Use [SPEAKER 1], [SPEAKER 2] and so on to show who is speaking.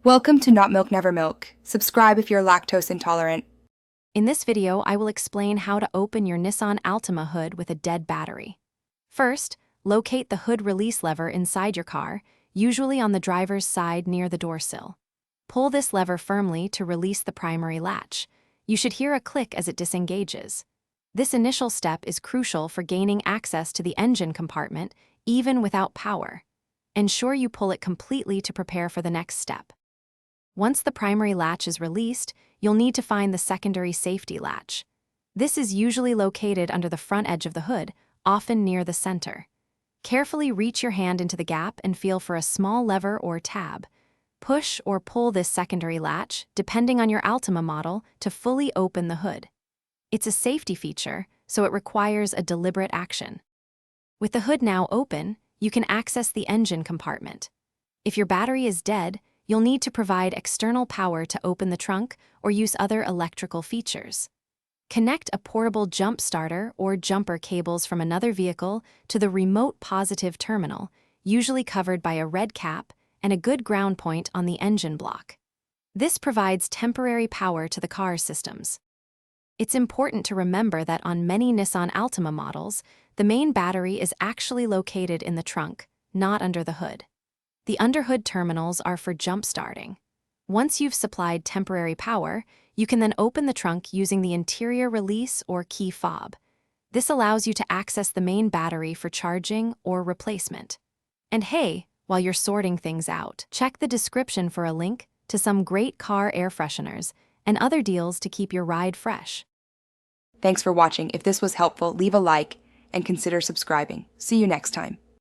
[SPEAKER 1] Welcome to Not Milk Never Milk. Subscribe if you're lactose intolerant.
[SPEAKER 2] In this video, I will explain how to open your Nissan Altima hood with a dead battery. First, locate the hood release lever inside your car, usually on the driver's side near the door sill. Pull this lever firmly to release the primary latch. You should hear a click as it disengages. This initial step is crucial for gaining access to the engine compartment, even without power. Ensure you pull it completely to prepare for the next step. Once the primary latch is released, you'll need to find the secondary safety latch. This is usually located under the front edge of the hood, often near the center. Carefully reach your hand into the gap and feel for a small lever or tab. Push or pull this secondary latch, depending on your Altima model, to fully open the hood. It's a safety feature, so it requires a deliberate action. With the hood now open, you can access the engine compartment. If your battery is dead, you'll need to provide external power to open the trunk or use other electrical features. Connect a portable jump starter or jumper cables from another vehicle to the remote positive terminal, usually covered by a red cap and a good ground point on the engine block. This provides temporary power to the car's systems. It's important to remember that on many Nissan Altima models, the main battery is actually located in the trunk, not under the hood. The underhood terminals are for jump starting. Once you've supplied temporary power, you can then open the trunk using the interior release or key fob. This allows you to access the main battery for charging or replacement. And hey, while you're sorting things out, check the description for a link to some great car air fresheners and other deals to keep your ride fresh.
[SPEAKER 1] Thanks for watching. If this was helpful, leave a like and consider subscribing. See you next time.